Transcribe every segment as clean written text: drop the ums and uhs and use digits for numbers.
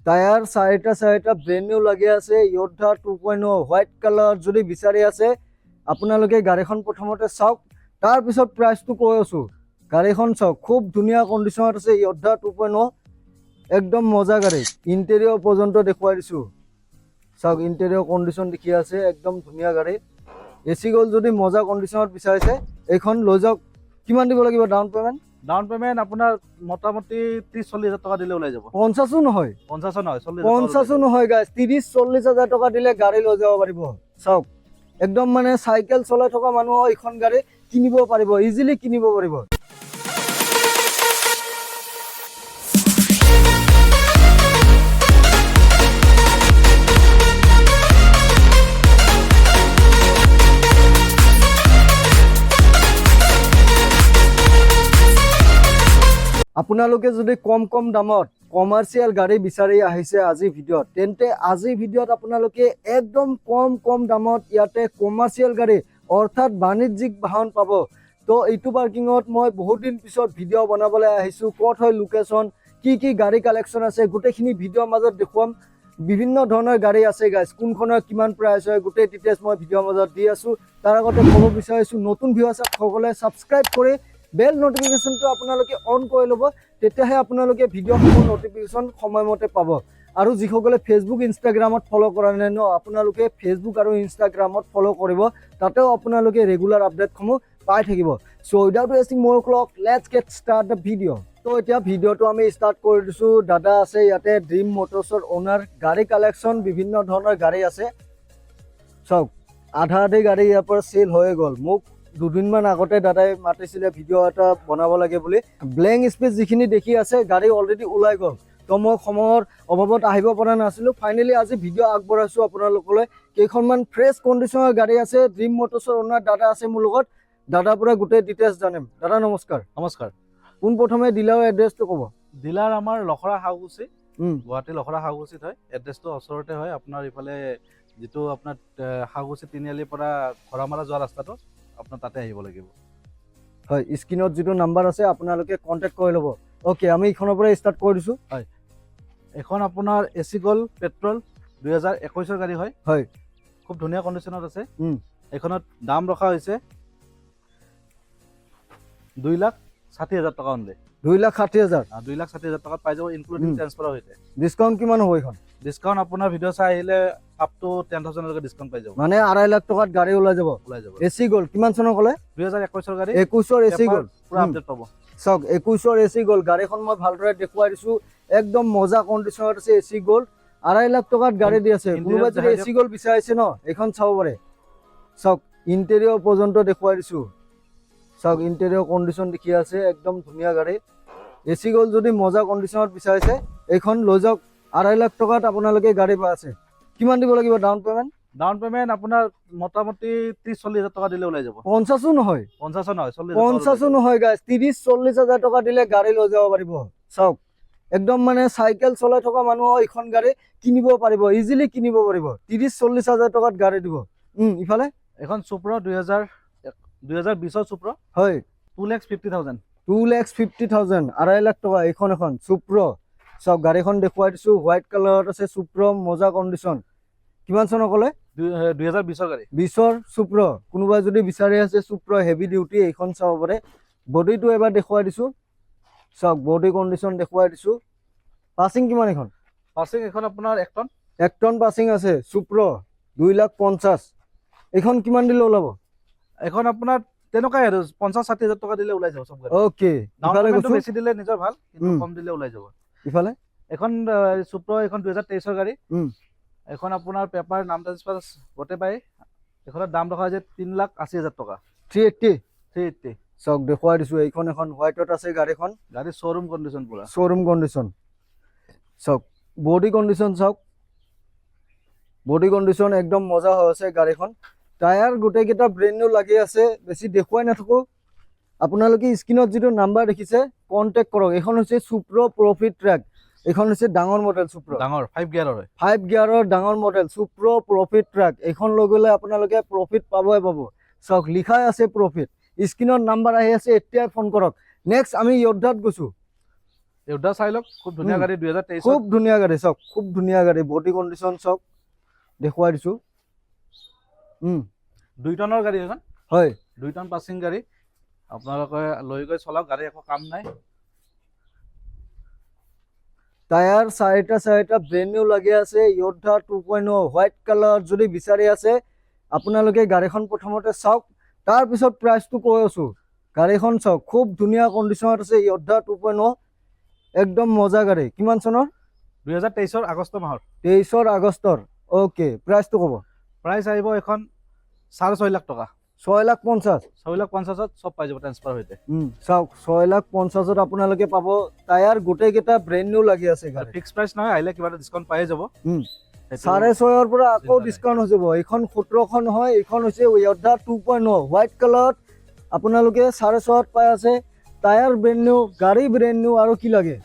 Tyre চাৰিটা brand new লাগি আছে য়োদ্ধা 2.0 হোৱাইট কালাৰ যদি বিচাৰি আছে আপোনালোকে গাড়ীখন প্ৰথমতে চাওক তাৰ পিছত প্ৰাইচটো কৈ আছো গাড়ীখন চাওক খুব ধুনীয়া কণ্ডিশ্যনত আছে য়োদ্ধা 2.0 একদম মজা গাড়ী ইণ্টেৰিয়ৰ পৰ্যন্ত দেখুৱাই দিছো চাওক ইণ্টেৰিয়ৰ কণ্ডিশ্যন দেখি আছে একদম ধুনীয়া গাড়ী এচি গল যদি মজা কণ্ডিশ্যনত বিচাৰিছে এইখন লৈ যাওক কিমান দিব লাগিব ডাউন পেমেন্ট আপোনাৰ মোটামুটি 30-40 হাজাৰ টকা দিলে ওলাই যাব 50 নহয় 50 নহয় 50 নহয় গাইস 30-40 হাজাৰ টকা দিলে গাড়ী লৈ যাব পাৰিব চাওক একদম মানে সাইকেল চলাই থকা মানুহ এইখন গাড়ী কিনিব পাৰিব ইজিলি কিনিব পাৰিব আপোনালোকে যদি কম দামত কমাৰ্চিয়েল গাড়ী বিচাৰি আহিছে আজি ভিডিঅ'ত তেন্তে আজি ভিডিঅ'ত আপোনালোকে একদম কম দামত ইয়াতে কমাৰ্চিয়েল গাড়ী অৰ্থাৎ বাণিজ্যিক বাহন পাব তো এইটো পাৰ্কিঙত মই বহুত দিন পিছত ভিডিঅ' বনাবলৈ আহিছো ক'ত হয় লোকেশ্যন কি গাড়ী কালেকশ্যন আছে গোটেইখিনি ভিডিঅ'ৰ মাজত দেখুৱাম বিভিন্ন ধৰণৰ গাড়ী আছে গাইছ কোনখনৰ কিমান প্ৰাইচ হয় গোটেই ডিটেইলছ মই ভিডিঅ'ৰ মাজত দি আছো তাৰ আগতে ক'ব বিচাৰিছো নতুন ভিউৱাৰ্ছ সকলে সাবস্ক্ৰাইব কৰি বেল নোটিফিকেশনটো আপোনালোকে অন কৰি ল'ব তেতিয়াহে আপোনালোকে ভিডিঅ'সমূহ নোটিফিকেশন সময়মতে পাব আৰু যিসকলে ফেসবুক ইনষ্টাগ্ৰামত ফলো কৰা নাই ন আপোনালোকে ফেসবুক আৰু ইনষ্টাগ্ৰামত ফলো কৰিব তাতেও আপোনালোকে ৰেগুলাৰ আপডেটসমূহ পাই থাকিব সো উইদাউট ৱেষ্টিং মোৰ clock let's get start the video' তো এতিয়া ভিডিঅ'টো আমি ষ্টাৰ্ট কৰি দিছো দাদা আছে ইয়াতে ড্ৰিম মটৰছৰ ওনাৰ গাড়ী কালেকশ্যন বিভিন্ন ধৰণৰ গাড়ী আছে চাওক আধা গাড়ী ইয়াৰ পৰা সেল হৈ গ'ল মোক দুদিনমান আগতে দাদাই মাতিছিলে ভিডিঅ' এটা বনাব লাগে বুলি ব্লেংক স্পেচ যিখিনি দেখি আছে গাড়ী অলৰেডি ওলাই গ'ল তো মই সময়ৰ অভাৱত আহিব পৰা নাছিলো ফাইনেলি আজি ভিডিঅ' আগবঢ়াইছো আপোনালোকলৈ কেইখনমান ফ্ৰেছ কণ্ডিশ্যনৰ গাড়ী আছে ড্ৰিম মটৰছৰ ওনাৰ দাদা আছে মোৰ লগত দাদাৰ পৰা গোটেই ডিটেইলছ জানিম দাদা নমস্কাৰ পোন প্ৰথমে ডিলাৰৰ এড্ৰেছটো ক'ব ডিলাৰ আমাৰ লখৰা হাউগুচি গুৱাহাটী লখৰা হাউগুচিত হয় এড্ৰেছটো ওচৰতে হয় আপোনাৰ ইফালে যেটো আপোনাৰ হাউগুচি তিনিআলিৰ পৰা ঘৰামাৰা যোৱা ৰাস্তাটো আপোনাৰ তাতে আহিব লাগিব হয় স্ক্ৰিনত যেটো নাম্বাৰ আছে আপোনালোকে কন্টাক্ট কৰি ল'ব ওকে আমি ইখনৰ পৰা ষ্টাৰ্ট কৰি দিছো হয় এখন আপোনাৰ এচি গল পেট্ৰল 2021 ৰ গাড়ী হয় খুব ধুনীয়া কণ্ডিশ্যনত আছে এখনত দাম ৰখা হৈছে 2,60,000 টকা অনলি 2,60,000 2,60,000 টকাত পাই যাব ইনক্লুডিং ট্ৰান্সফাৰৰ হৈছে ডিসকাউন্ট কিমান হ'ব এখন ডিসকাউন্ট আপোনাৰ ভিডিঅ' চাই আহিলে আপ টু 10,000 লৈকে ডিসকাউন্ট পাই যাব মানে 2.5 লাখ টকাত গাড়ী ওলাই যাব এচি গল কিমান চনৰ ক'লে 2021 ৰ গাড়ী 21 ৰ এচি গল পুৰা আপডেট পাব চাওক 21 ৰ এচি গল গাড়ীখন মই ভালদৰে দেখুৱাই দিছো একদম মজা কণ্ডিশ্যনত আছে এচি গল 2.5 লাখ টকাত গাড়ী দি আছে কোনোবা যদি এচি গল বিচাৰিছে ন এখন চাব পাৰে চাওক ইণ্টেৰিয়ৰ পৰ্যন্ত দেখুৱাই দিছো চাওক ইণ্টেৰিয়ৰ কণ্ডিশ্যন দেখি আছে একদম ধুনীয়া গাড়ী এচি গল যদি মজা কণ্ডিশ্যনত বিচাৰিছে এইখন লৈ যাওক 2.5 লাখ টকাত আপোনালোকে গাড়ী পাই আছে কিমান দিব লাগিব ডাউন পেমেন্ট আপোনাৰ মোটামুটি 30-40 হাজাৰ টকা দিলে ওলাই যাব 50 নহয় 50 নহয় গাইস 30-40 হাজাৰ টকা দিলে গাড়ী লৈ যাব পাৰিব চাওক একদম মানে সাইকেল চলাই থকা মানুহ এইখন গাড়ী কিনিব পাৰিব ইজিলি কিনিব পাৰিব 30-40 হাজাৰ টকাত গাড়ী দিব ইফালে এখন সুপ্ৰা 2020 ৰ সুপ্ৰা হয় 2,50,000 2,50,000 2.5 লাখ টকা এখন সুপ্ৰা সব গাড়ীখন দেখুৱাই দিছো হোৱাইট কালাৰত আছে সুপ্ৰা মজা কণ্ডিশ্যন কিমান চনৰ ক'লে 2020 ৰ গাড়ী 20 ৰ সুপ্ৰা কোনোবা যদি বিচাৰি আছে সুপ্ৰা হেভি ডিউটি এইখন চাব পাৰে বডিটো এবাৰ দেখুৱাই দিছো সব বডি কণ্ডিশ্যন দেখুৱাই দিছো পাসিং কিমান এখন আপোনাৰ 1 টন পাসিং আছে সুপ্ৰা 2,50,000 এখন কিমান দিলে ওলাব এখন আপোনাৰ তেনেকৈ আৰু 50-60 হাজাৰ টকা দিলে ওলাই যাব সব গাড়ী ওকে ইফালে গৈছো বেছি দিলে নিজৰ ভাল কিন্তু কম দিলে ওলাই যাব ইফালে এখন সুপ্ৰা এখন 2023 ৰ গাড়ী এখন আপোনাৰ পেপাৰ নাম ট্ৰান্সফাৰ গতে পাই এখনৰ দাম ৰখা আছে 3,80,000 টকা 380 সব দেখুৱাই দিছো এইখন এখন হোৱাইটত আছে গাড়ী শ্বৰুম কণ্ডিশ্যন পুৰা শ্বৰুম কণ্ডিশ্যন সব বডি কণ্ডিশ্যন চাওক বডি কণ্ডিশ্যন একদম মজা হৈ আছে গাড়ীখন টায়াৰ গোটেইকেইটা ব্ৰেণ্ড নিউ লাগি আছে বেছি দেখুৱাই নাথাকো আপোনালোকে স্ক্ৰিনত যেটো নাম্বাৰ দেখিছে কন্টাক্ট কৰক এখন হৈছে সুপ্ৰা প্ৰফিট ট্ৰেক এখন হৈছে ডাঙৰ মডেল সুপ্ৰা ডাঙৰ 5 গিয়াৰৰ হয় 5 গিয়াৰৰ ডাঙৰ মডেল সুপ্ৰা প্ৰফিট ট্ৰেক এখন লৈ গলে আপোনালোকে প্ৰফিট পাবই পাব চাওক লিখাই আছে প্ৰফিট স্ক্ৰিনত নাম্বাৰ আহি আছে এতিয়াই ফোন কৰক নেক্সট আমি য়োদ্ধাত গৈছো ইয়োদ্ধা চাই লওক, খুব ধুনীয়া গাড়ী 2023 খুব ধুনীয়া গাড়ী চাওক, খুব ধুনীয়া গাড়ী, বডি কণ্ডিশ্যন চাওক, দেখুৱাই দিছোঁ। 2 টনৰ গাড়ী এখন, হয় 2 টন পাছিং গাড়ী, আপোনালোকে লৈ গৈ চলাওক, গাড়ী একো কাম নাই। টায়াৰ চাৰিটা ব্ৰেণ্ড নিউ লাগি আছে, য়োদ্ধা 2.0 হোৱাইট কালাৰ যদি বিচাৰি আছে আপোনালোকে গাড়ীখন প্ৰথমতে চাওক, তাৰপিছত প্ৰাইচটো কৈ আছোঁ। গাড়ীখন চাওক, খুব ধুনীয়া কণ্ডিশ্যনত আছে, য়োদ্ধা 2.0 একদম মজা গাড়ী। কিমান চনৰ? 2023 আগষ্ট মাহৰ, 23 আগষ্টৰ। অ'কে, প্ৰাইচটো ক'ব। প্ৰাইচ আহিব এখন 6.5 লাখ টকা, 6,50,000। 6,50,000 চব পাই যাব ট্ৰেন্সফাৰ সৈতে। চাওক 6,50,000 আপোনালোকে পাব। টায়াৰ গোটেইকেইটা ব্ৰেণ্ড নিউ লাগি আছে গাড়ী। ফিক্স প্ৰাইচ নহয়, আহিলে কিবা এটা ডিছকাউণ্ট পাই যাব। 6,500 পৰা আকৌ ডিছকাউণ্ট হৈ যাব। এইখন 17খন হয়, এইখন হৈছে য়োদ্ধা 2.0 হোৱাইট কালাৰত, আপোনালোকে 6,500 পাই আছে। টায়াৰ ব্ৰেণ্ড নিউ, গাড়ী ব্ৰেণ্ড নিউ, আৰু কি লাগে?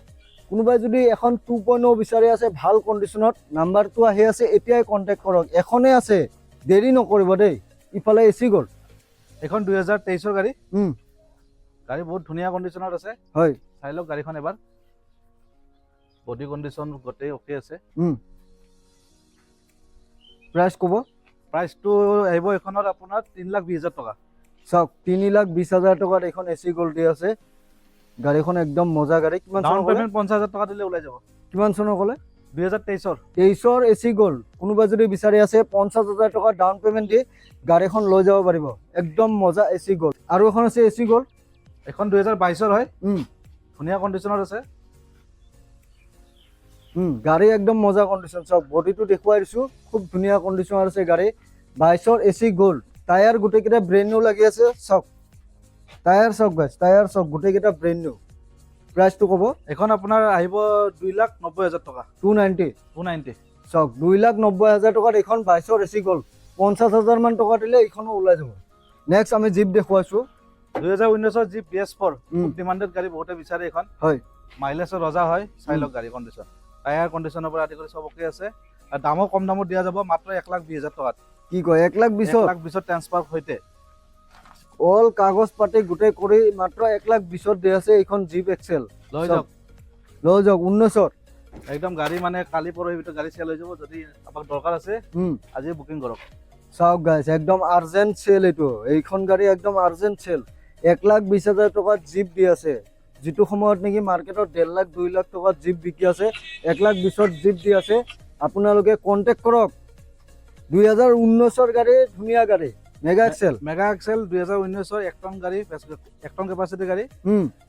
কোনোবাই যদি এখন 2.0 বিচাৰি আছে ভাল কণ্ডিশ্যনত, নাম্বাৰটো আহি আছে, এতিয়াই কণ্টেক্ট কৰক। এখনেই আছে, দেৰি নকৰিব দেই। ইফালে এচি গ'ল, এখন 2023 গাড়ী, গাড়ী বহুত ধুনীয়া কণ্ডিশ্যনত আছে। হয়, চাই লওক গাড়ীখন এবাৰ, বডি কণ্ডিশ্যন গোটেই অ'কে আছে। প্ৰাইচ ক'ব। প্ৰাইচটো আহিব এইখনত আপোনাৰ 3,20,000 টকা। চাওক 3,20,000 টকাত এইখন এচি গ'ল্ড দি আছে। গাড়ীখন একদম মজা গাড়ী। কিমান ডাউন চনৰ ক'লে? পেমেণ্ট 50,000 টকা দিলে ওলাই যাব। কিমান চনৰ ক'লে? 2023 23 এচি গ'ল্ড। কোনোবাই যদি বিচাৰি আছে 50,000 টকা ডাউন পেমেণ্ট দি গাড়ীখন লৈ যাব পাৰিব। একদম মজা এচি গ'ল্ড। আৰু এখন আছে এচি গ'ল্ড, এখন 2022 হয়, ধুনীয়া কণ্ডিশ্যনত আছে। গাড়ী একদম মজা কণ্ডিশ্যন। চাওক বডিটো দেখুৱাই দিছোঁ, খুব ধুনীয়া কণ্ডিশ্যনত আছে গাড়ী। 22 এচি গ'ল্ড। টায়াৰ গোটেইকেইটা ব্ৰেণ্ড নিউ লাগি আছে। চাওক টায়াৰ চাওক গাইছ, টায়াৰ চাওক গোটেইকেইটা ব্ৰেণ্ড নিউ। প্ৰাইচটো ক'ব। এখন আপোনাৰ আহিব 2,90,000 টকা, 290। চাওক 2,90,000 টকাত এইখন 22 এচি গ'ল্ড। 50,000 মান টকা দিলে এইখনো ওলাই যাব। নেক্সট আমি জিপ দেখুৱাইছোঁ, 2019 জিপ BS4, খুব ডিমাণ্ডেড গাড়ী, বহুতে বিচাৰে এখন। হয়, মাইলেজৰ ৰজা হয়। চাই লওক গাড়ী কণ্ডিশ্যন, টায়াৰ কণ্ডিশ্যনৰ পৰা আদি কৰি চব অ'কে আছে। আৰু দামো কম দামত দিয়া যাব, মাত্ৰ 1,20,000 টকাত। কি কয় 1,20,000? 1,20,000 ট্ৰান্সফাৰ সৈতে অল কাগজ পাতি গোটেই কৰি মাত্ৰ 1,20,000 দি আছে এইখন জিপ এক্সেল। লৈ যাওক, লৈ যাওক। 19 একদম গাড়ী মানে কালি পৰহি ভিতৰত গাড়ী চেল হৈ যাব। যদি আপোনাক দৰকাৰ আছে আজি বুকিং কৰক। চাওক গাইছ, একদম আৰ্জেণ্ট চেল এইটো। এইখন গাড়ী একদম আৰ্জেণ্ট চেল। 1,20,000 টকাত জিপ দি আছে, যিটো সময়ত নেকি মাৰ্কেটত 1.5 লাখ 2 লাখ টকাত জিপ বিকি আছে, 1,20,000 জিপ দি আছে। আপোনালোকে কণ্টেক্ট কৰক। 2019 গাড়ী, ধুনীয়া গাড়ী, মেগা এক্সেল। 2019 1 টন গাড়ী, 1 টন কেপাচিটি গাড়ী।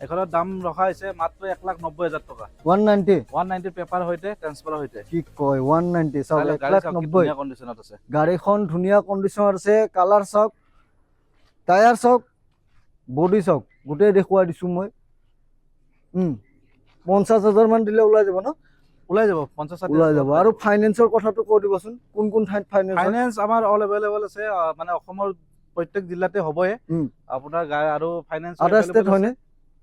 এখনৰ দাম ৰখা হৈছে মাত্ৰ 1,90,000 টকা। 190 পেপাৰ সৈতে, ট্ৰান্সফাৰৰ সৈতে। কি কয় 190? চাওক 1,90,000 কণ্ডিশ্যনত আছে। গাড়ীখন ধুনীয়া কণ্ডিশ্যনত আছে। কালাৰ চাওক, টায়াৰ চাওক, বডি চাওক, গোটেই দেখুৱাই দিছোঁ মই। 50,000 মান দিলে ওলাই যাব ন? ওলাই যাব, 50,000 ওলাই যাব। আৰু ফাইনেন্সৰ কথাটো কৈ দিবচোন, কোন কোন ঠাইত ফাইনেন্স আমাৰ অল এভেইলেবল আছে। মানে অসমৰ প্ৰত্যেক জিলাতে হ'বই আপোনাৰ গাড়ী। আৰু ফাইনেন্স আদাৰ ষ্টেট হয়নে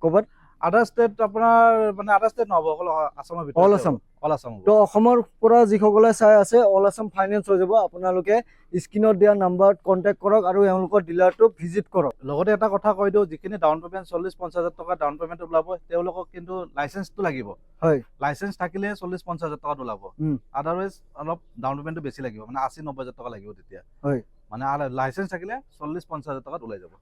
ক'ৰবাত? আদাৰ ষ্টেট আপোনাৰ মানে আদাৰ ষ্টেট নহ'ব, অকল আসামৰ ভিতৰত। অল আসাম। অল আসাম। তো অসমৰ পৰা যিসকলে চাই আছে, অল আসাম ফাইনেন্স হৈ যাব। আপোনালোকে স্ক্ৰীনত দিয়া নাম্বাৰত কণ্টেক্ট কৰক আৰু এওঁলোকৰ ডিলাৰটো ভিজিট কৰক। লগতে এটা কথা কৈ দিওঁ, যিখিনি ডাউন পেমেণ্ট 40-50,000 টকা ডাউন পেমেণ্ট ওলাব, তেওঁলোকক কিন্তু লাইচেন্সটো লাগিব। হয়, লাইচেন্স থাকিলে 40-50,000 টকাত ওলাব। আদাৰৱাইজ অলপ ডাউন পেমেণ্টটো বেছি লাগিব, মানে 80-90,000 টকা লাগিব তেতিয়া। হয়, মানে লাইচেন্স থাকিলে 40-50,000 টকাত ওলাই যাব।